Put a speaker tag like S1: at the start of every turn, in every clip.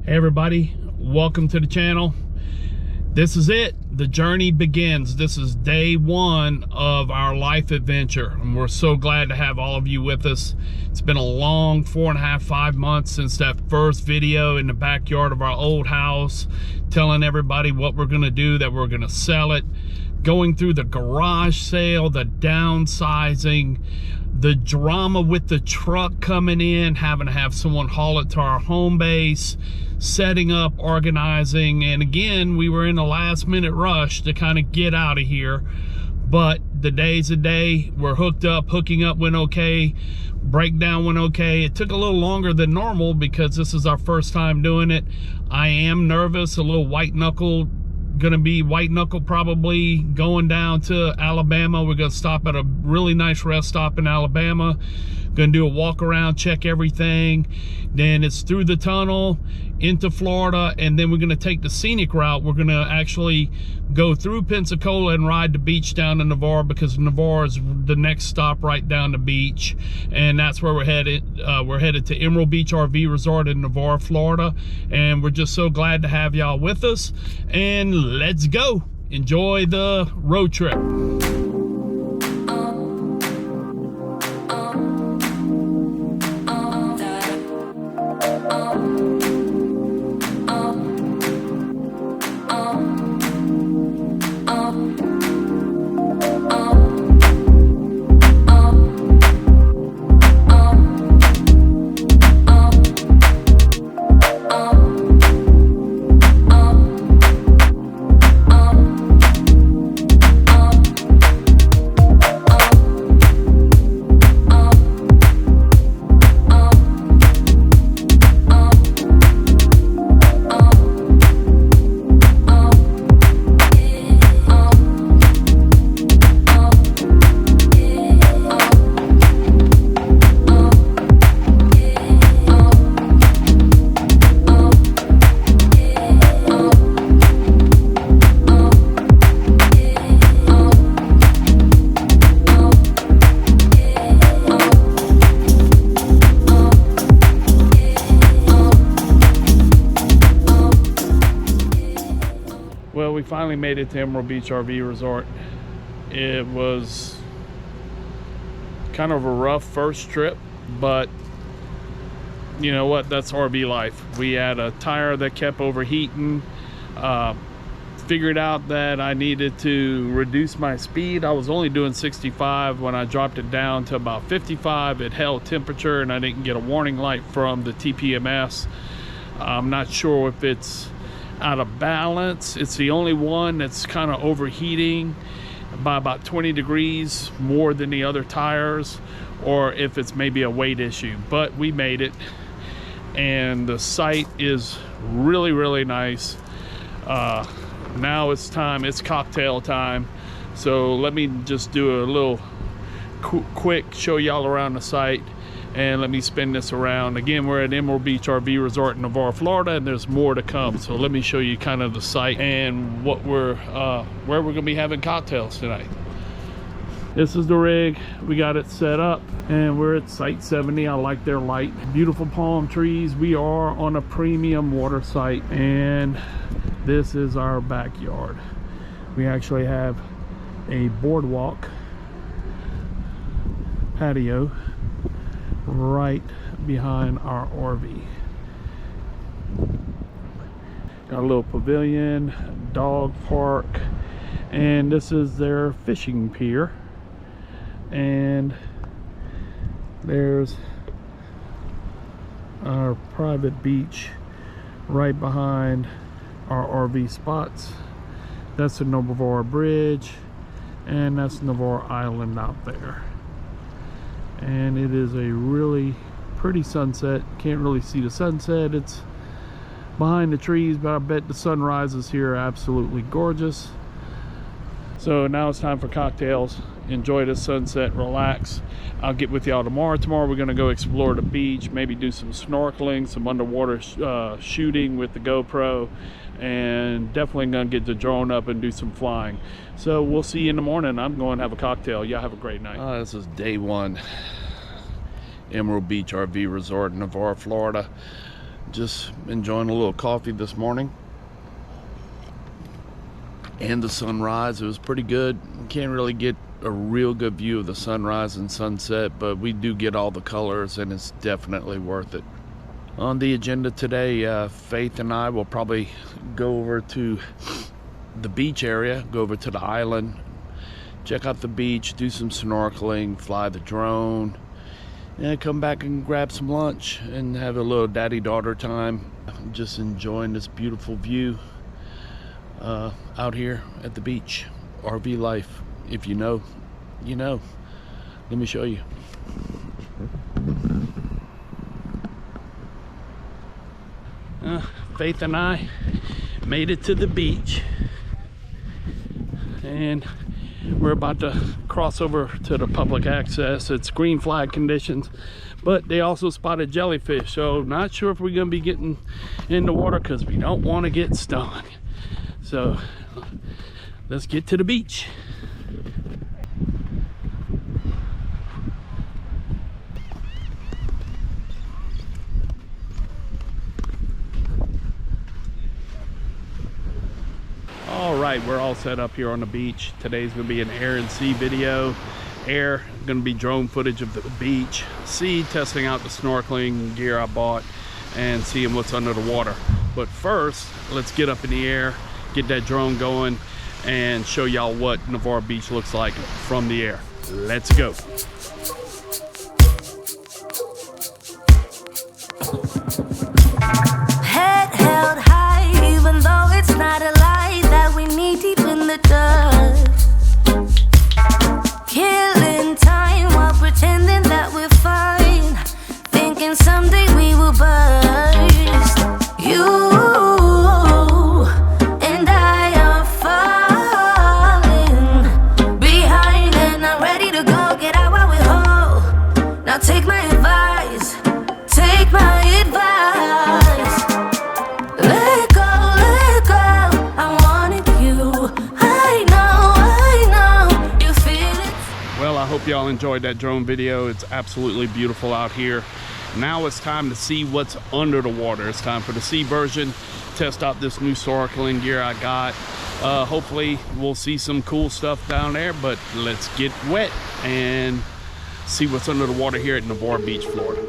S1: Hey everybody, welcome to the channel. This is it. The journey begins. This is day one of our life adventure, and we're so glad to have all of you with us. It's been a long 4.5, 5 months since that first video in the backyard of our old house, telling everybody what we're gonna do, that we're gonna sell it, going through the garage sale, the downsizing, the drama with the truck coming in, having to have someone haul it to our home base, setting up, organizing, and again, we were in a last minute rush to kind of get out of here. But the day's a day. We're hooking up went okay, breakdown went okay. It took a little longer than normal because this is our first time doing it. I am nervous, a little white knuckle. Gonna be white knuckle probably going down to Alabama. We're gonna stop at a really nice rest stop in Alabama. Gonna do a walk around, check everything. Then it's through the tunnel into Florida, and then we're gonna take the scenic route. We're gonna actually go through Pensacola and ride the beach down to Navarre, because Navarre is the next stop right down the beach, and that's where we're headed. We're headed to Emerald Beach RV Resort in Navarre, Florida, and we're just so glad to have y'all with us. And let's go. Enjoy the road trip. Well, we finally made it to Emerald Beach RV Resort. It was kind of a rough first trip, but you know what? That's RV life. We had a tire that kept overheating. Figured out that I needed to reduce my speed. I was only doing 65. When I dropped it down to about 55, it held temperature, and I didn't get a warning light from the TPMS. I'm not sure if it's out of balance. It's the only one that's kind of overheating by about 20 degrees more than the other tires, or if it's maybe a weight issue. But we made it, and the site is really, really nice. Now it's time, it's cocktail time. So let me just do a little quick show y'all around the site, and let me spin this around. Again, we're at Emerald Beach RV Resort in Navarre, Florida, and there's more to come. So let me show you kind of the site and what where we're gonna be having cocktails tonight. This is the rig. We got it set up, and we're at Site 70. I like their light. Beautiful palm trees. We are on a premium water site, and this is our backyard. We actually have a boardwalk patio right behind our RV. Got a little pavilion, dog park, and this is their fishing pier. And there's our private beach right behind our RV spots. That's the Navarre Bridge, and that's Navarre Island out there. And it is a really pretty sunset. Can't really see the sunset, it's behind the trees, but I bet the sunrises here are absolutely gorgeous. So now it's time for cocktails. Enjoy the sunset, relax. I'll get with y'all tomorrow. Tomorrow we're gonna go explore the beach, maybe do some snorkeling, some underwater shooting with the GoPro, and definitely gonna get the drone up and do some flying. So we'll see you in the morning. I'm going to have a cocktail. Y'all have a great night. This is day one, Emerald Beach RV Resort in Navarre, Florida. Just enjoying a little coffee this morning. And the sunrise, it was pretty good. Can't really get a real good view of the sunrise and sunset, but we do get all the colors, and it's definitely worth it. On the agenda today, Faith and I will probably go over to the beach area, go over to the island, check out the beach, do some snorkeling, fly the drone, and come back and grab some lunch and have a little daddy-daughter time. I'm just enjoying this beautiful view out here at the beach. RV life. If you know, you know. Let me show you. Faith and I made it to the beach, and we're about to cross over to the public access. It's green flag conditions, but they also spotted jellyfish, so not sure if we're gonna be getting in the water because we don't want to get stung. So let's get to the beach. All right, we're all set up here on the beach. Today's gonna be an air and sea video. Air, gonna be drone footage of the beach. Sea, testing out the snorkeling gear I bought and seeing what's under the water. But first, let's get up in the air, get that drone going, and show y'all what Navarre Beach looks like from the air. Let's go.
S2: Head held high, even though it's not a lie that we knee deep in the dust. Killing time while pretending that we're fine, thinking someday we will burst. You and I are falling behind and not ready to go. Get out while we're whole. Now take my advice, take my advice. Let go, I wanted you. I know, you feel it.
S1: Well, I hope y'all enjoyed that drone video. It's absolutely beautiful out here. Now it's time to see what's under the water. It's time for the sea version. Test out this new snorkeling gear I got. Hopefully we'll see some cool stuff down there, but let's get wet and see what's under the water here at Navarre Beach, Florida.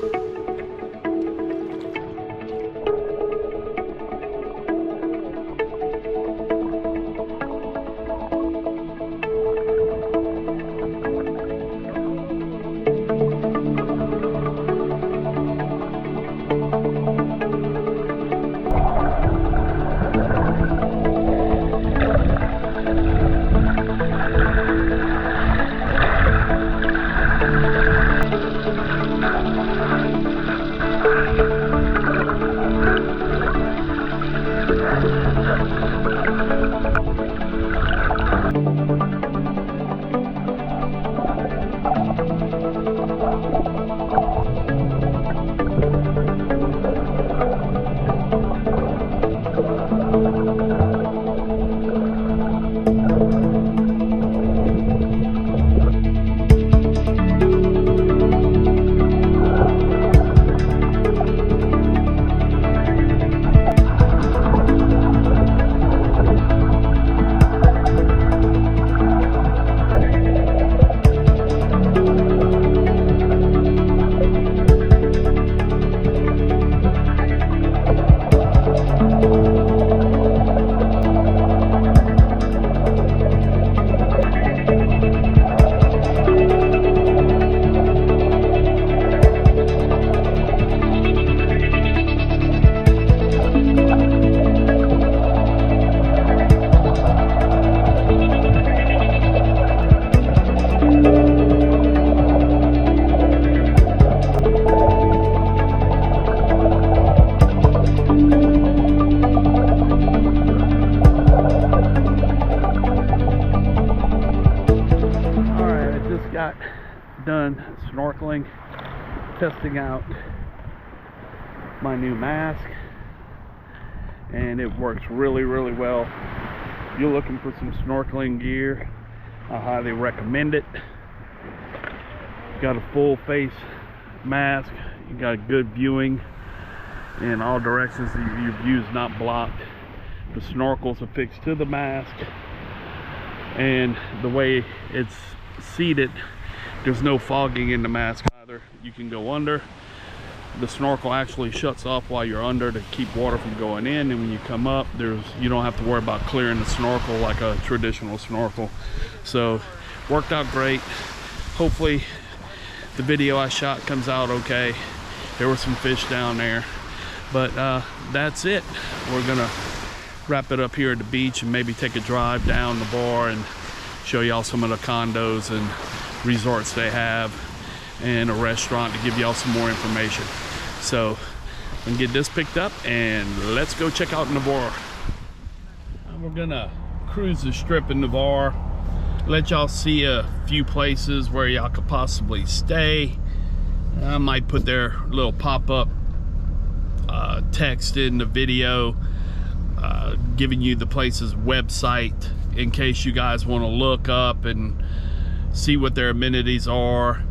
S1: Done snorkeling, testing out my new mask, and it works really well. If you're looking for some snorkeling gear, I highly recommend it. Got a full face mask, you got good viewing, in all directions. Your view is not blocked. The snorkels are fixed to the mask, and the way it's seated, there's no fogging in the mask either. You can go under. The snorkel actually shuts off while you're under to keep water from going in, and when you come up, you don't have to worry about clearing the snorkel like a traditional snorkel. So worked out great. Hopefully the video I shot comes out okay. There were some fish down there, but that's it. We're gonna wrap it up here at the beach and maybe take a drive down the bar and show y'all some of the condos and resorts they have, and a restaurant to give y'all some more information. So I'm gonna get this picked up and let's go check out Navarre. We're gonna cruise the strip in Navarre, let y'all see a few places where y'all could possibly stay. I might put their little pop-up text in the video, giving you the place's website in case you guys want to look up and see what their amenities are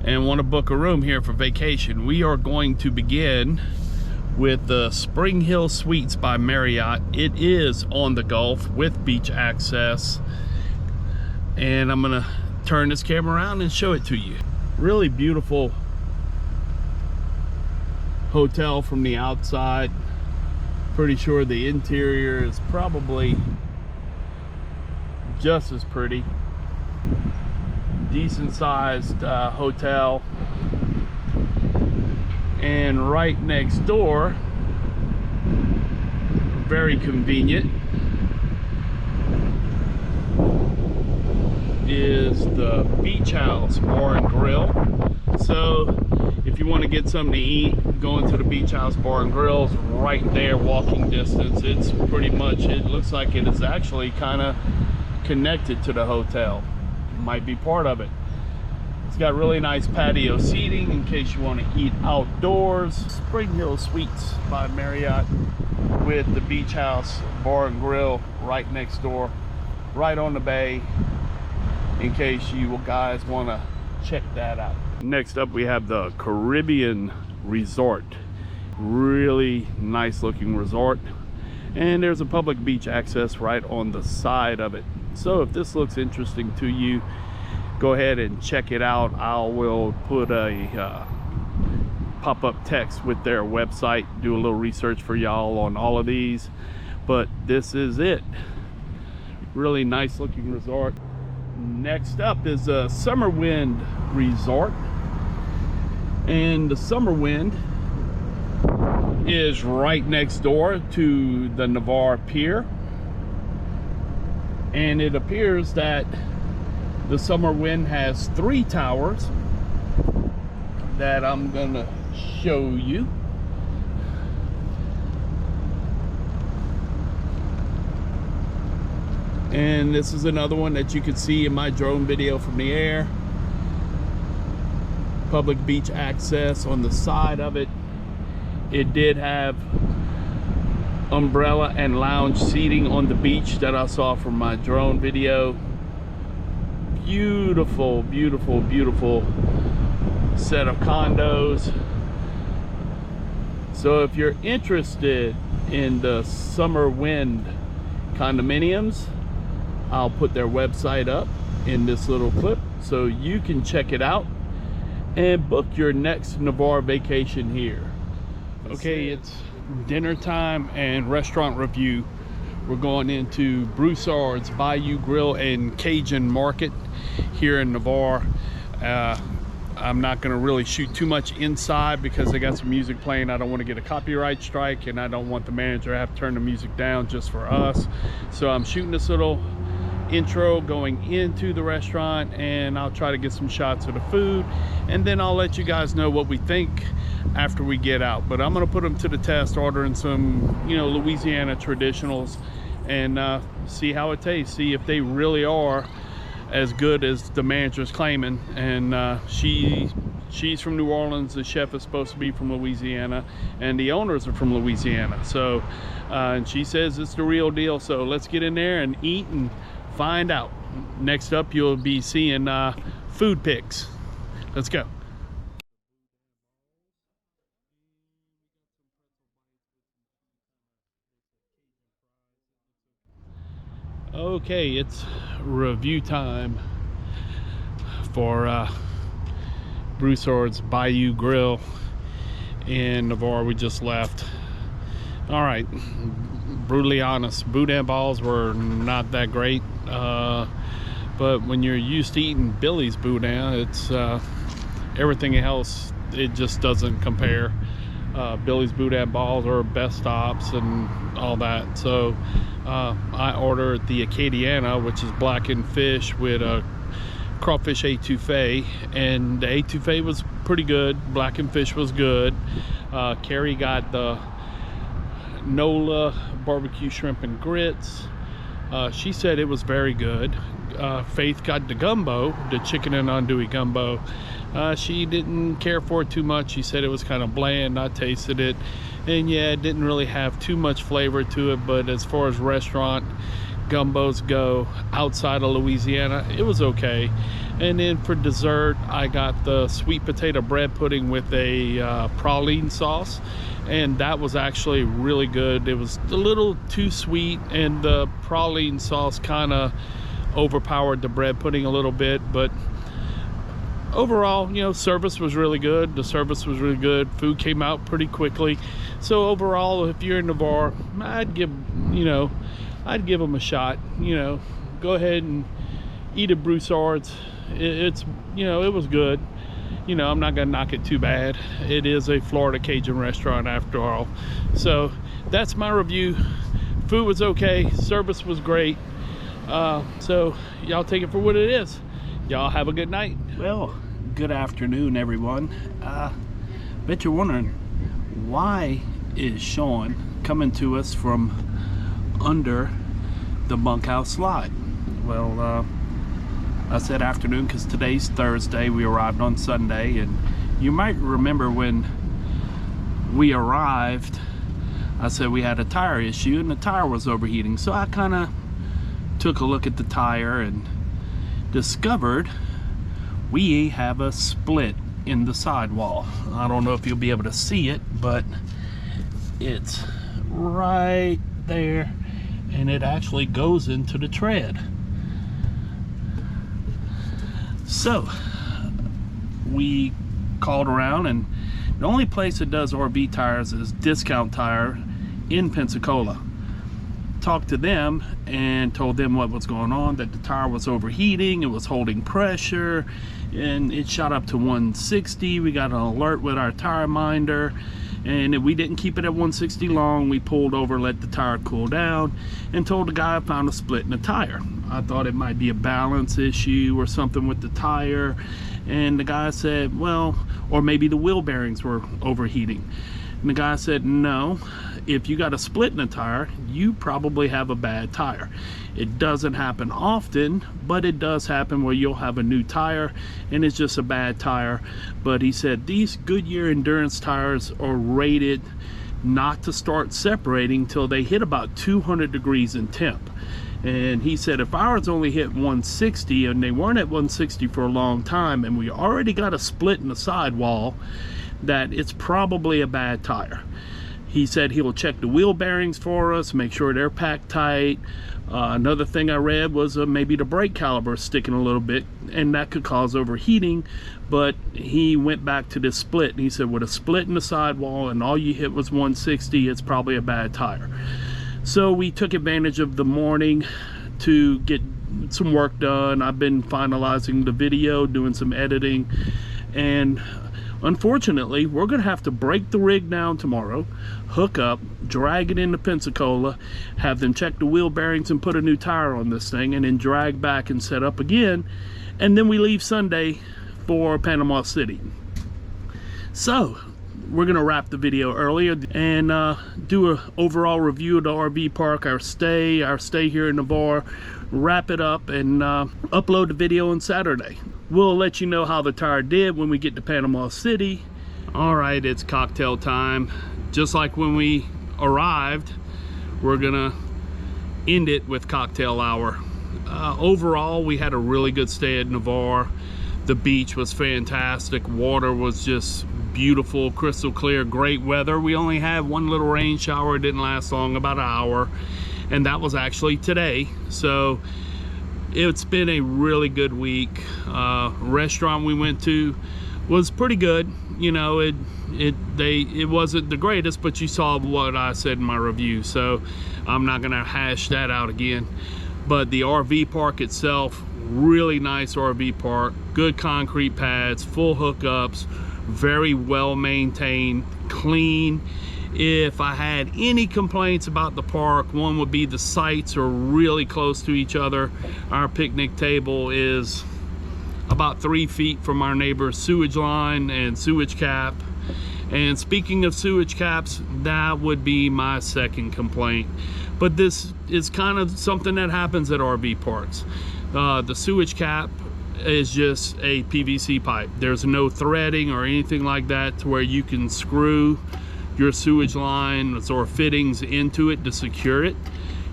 S1: and want to book a room here for vacation. We are going to begin with the Spring Hill Suites by Marriott. It is on the Gulf with beach access, and I'm gonna turn this camera around and show it to you. Really beautiful hotel from the outside. Pretty sure the interior is probably just as pretty. Decent sized hotel, and right next door, very convenient, is the Beach House Bar and Grill. So if you want to get something to eat, going to the Beach House Bar and Grill is right there, walking distance. It's pretty much, it looks like it is actually kind of connected to the hotel. Might be part of it. It's got really nice patio seating in case you want to eat outdoors. Spring Hill Suites by Marriott with the Beach House Bar and Grill right next door, right on the bay, in case you guys want to check that out. Next up we have the Caribbean Resort. Really nice looking resort, and there's a public beach access right on the side of it. So if this looks interesting to you, go ahead and check it out. I will put a pop-up text with their website, do a little research for y'all on all of these, but this is it. Really nice looking resort. Next up is a Summer Wind Resort, and the Summer Wind is right next door to the Navarre Pier. And it appears that the Summer Wind has 3 towers that I'm gonna show you. And this is another one that you could see in my drone video from the air. Public beach access on the side of it. It did have umbrella and lounge seating on the beach that I saw from my drone video. Beautiful, beautiful, beautiful set of condos. So if you're interested in the Summer Wind condominiums, I'll put their website up in this little clip so you can check it out and book your next Navarre vacation here. Okay, it's dinner time and restaurant review. We're going into Broussard's Bayou Grill and Cajun Market here in Navarre. I'm not going to really shoot too much inside because they got some music playing. I don't want to get a copyright strike, and I don't want the manager to have to turn the music down just for us. So I'm shooting this little intro going into the restaurant, and I'll try to get some shots of the food, and then I'll let you guys know what we think after we get out. But I'm going to put them to the test, ordering some, you know, Louisiana traditionals, and see how it tastes, see if they really are as good as the manager's claiming. And she's from New Orleans, the chef is supposed to be from Louisiana, and the owners are from Louisiana. So and she says it's the real deal. So let's get in there and eat and find out. Next up you'll be seeing food pics. Let's go. Okay, it's review time for Broussard's Bayou Grill in Navarre. We just left. All right, brutally honest, boudin balls were not that great, but when you're used to eating Billy's boudin, it's everything else, it just doesn't compare. Billy's boudin balls are best stops and all that. So I ordered the Acadiana, which is blackened fish with a crawfish etouffee, and the etouffee was pretty good. Blackened fish was good. Carrie got the Nola barbecue shrimp and grits. She said it was very good. Faith got the gumbo, the chicken and andouille gumbo. She didn't care for it too much. She said it was kind of bland. I tasted it, and yeah, it didn't really have too much flavor to it, but as far as restaurant gumbos go outside of Louisiana, it was okay. And then for dessert, I got the sweet potato bread pudding with a praline sauce, and that was actually really good. It was a little too sweet, and the praline sauce kind of overpowered the bread pudding a little bit, but overall, you know, service was really good. The service was really good. Food came out pretty quickly. So overall, if you're in Navarre, I'd give them a shot. You know, go ahead and eat at Broussard's. It's, you know, it was good. You know, I'm not gonna knock it too bad. It is a Florida Cajun restaurant after all. So that's my review. Food was okay. Service was great. So y'all take it for what it is. Y'all have a good night.
S3: Well, good afternoon, everyone. Bet you're wondering, why is Sean coming to us from under the bunkhouse slide? Well, I said afternoon because today's Thursday. We arrived on Sunday, and you might remember when we arrived, I said we had a tire issue and the tire was overheating. So I kind of took a look at the tire and discovered we have a split in the sidewall. I don't know if you'll be able to see it, but it's right there, and it actually goes into the tread. So we called around, and the only place that does RV tires is Discount Tire in Pensacola. Talked to them and told them what was going on, that the tire was overheating, it was holding pressure, and it shot up to 160. We got an alert with our tire minder, and we didn't keep it at 160 long. We pulled over, let the tire cool down, and told the guy I found a split in the tire. I thought it might be a balance issue or something with the tire, and the guy said, well, or maybe the wheel bearings were overheating. And the guy said, no, if you got a split in a tire, you probably have a bad tire. It doesn't happen often, but it does happen where you'll have a new tire and it's just a bad tire. But he said these Goodyear endurance tires are rated not to start separating till they hit about 200 degrees in temp. And he said if ours only hit 160, and they weren't at 160 for a long time, and we already got a split in the sidewall, that it's probably a bad tire. He said he will check the wheel bearings for us, make sure they're packed tight. Another thing I read was maybe the brake caliper is sticking a little bit, and that could cause overheating. But he went back to this split, and he said with a split in the sidewall and all you hit was 160, it's probably a bad tire. So we took advantage of the morning to get some work done. I've been finalizing the video, doing some editing, and unfortunately, we're going to have to break the rig down tomorrow, hook up, drag it into Pensacola, have them check the wheel bearings and put a new tire on this thing, and then drag back and set up again. And then we leave Sunday for Panama City. So we're going to wrap the video earlier and do an overall review of the RV park, our stay here in Navarre, wrap it up, and upload the video on Saturday. We'll let you know how the tire did when we get to Panama City.
S1: All right, it's cocktail time. Just like when we arrived, we're gonna end it with cocktail hour. Overall, we had a really good stay at Navarre. The beach was fantastic. Water was just beautiful, crystal clear, great weather. We only had one little rain shower. It didn't last long, about an hour. and that was actually today. So it's been a really good week. Restaurant we went to was pretty good. You know, it wasn't the greatest, but you saw what I said in my review, so I'm not gonna hash that out again. But the RV park itself, really nice RV park, good concrete pads, full hookups, very well maintained, clean. If I had any complaints about the park, one would be the sites are really close to each other. Our picnic table is about 3 feet from our neighbor's sewage line and sewage cap. And speaking of sewage caps, that would be my second complaint. But this is kind of something that happens at RV parks. The sewage cap is just a PVC pipe. There's no threading or anything like that to where you can screw your sewage lines or fittings into it to secure it.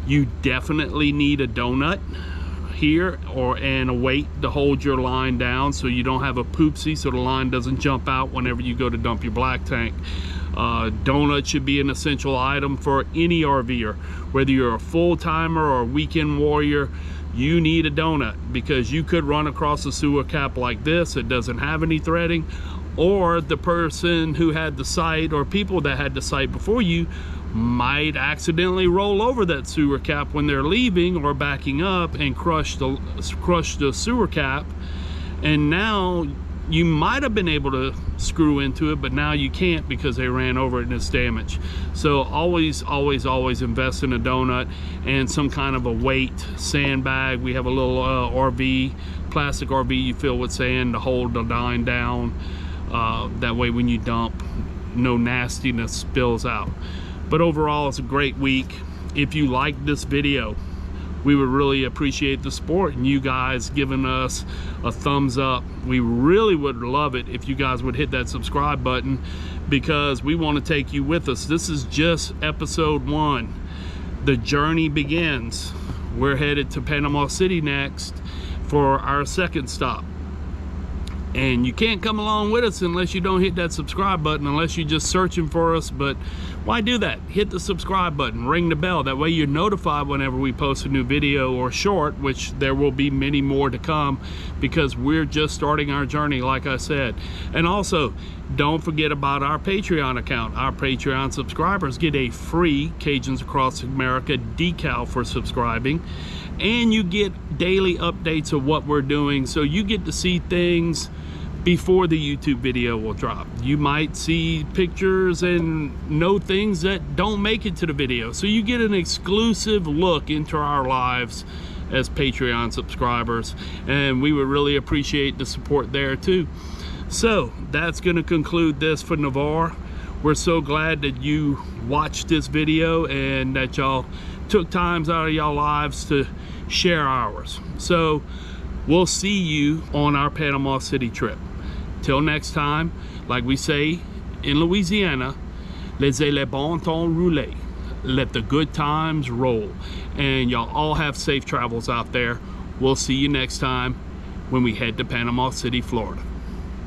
S1: You definitely need a donut here and a weight to hold your line down so you don't have a poopsie, so the line doesn't jump out whenever you go to dump your black tank. Donut should be an essential item for any RVer. Whether you're a full-timer or a weekend warrior, you need a donut, because you could run across a sewer cap like this. It doesn't have any threading, or the person who had the site or people that had the site before you might accidentally roll over that sewer cap when they're leaving or backing up and crush the sewer cap, and now you might have been able to screw into it, but now you can't because they ran over it and it's damaged. So always invest in a donut and some kind of a weight sandbag. We have a little plastic RV you fill with sand to hold the line down. That way when you dump, no nastiness spills out. But overall, it's a great week. If you like this video, we would really appreciate the support and you guys giving us a thumbs up. We really would love it if you guys would hit that subscribe button, because we want to take you with us. This is just episode 1. The journey begins. We're headed to Panama City next for our second stop. And you can't come along with us unless you don't hit that subscribe button, unless you're just searching for us. But why do that? Hit the subscribe button, ring the bell. That way you're notified whenever we post a new video or short, which there will be many more to come, because we're just starting our journey, like I said. And also, don't forget about our Patreon account. Our Patreon subscribers get a free Cajuns Across America decal for subscribing. And you get daily updates of what we're doing, so you get to see things before the YouTube video will drop. You might see pictures and know things that don't make it to the video, so you get an exclusive look into our lives as Patreon subscribers, and we would really appreciate the support there too. So that's going to conclude this for Navarre. We're so glad that you watched this video and that y'all took times out of y'all lives to share ours. So we'll see you on our Panama City trip. Till next time, like we say in Louisiana, laissez le bon temps rouler. Let the good times roll. And y'all all have safe travels out there. We'll see you next time when we head to Panama City, Florida.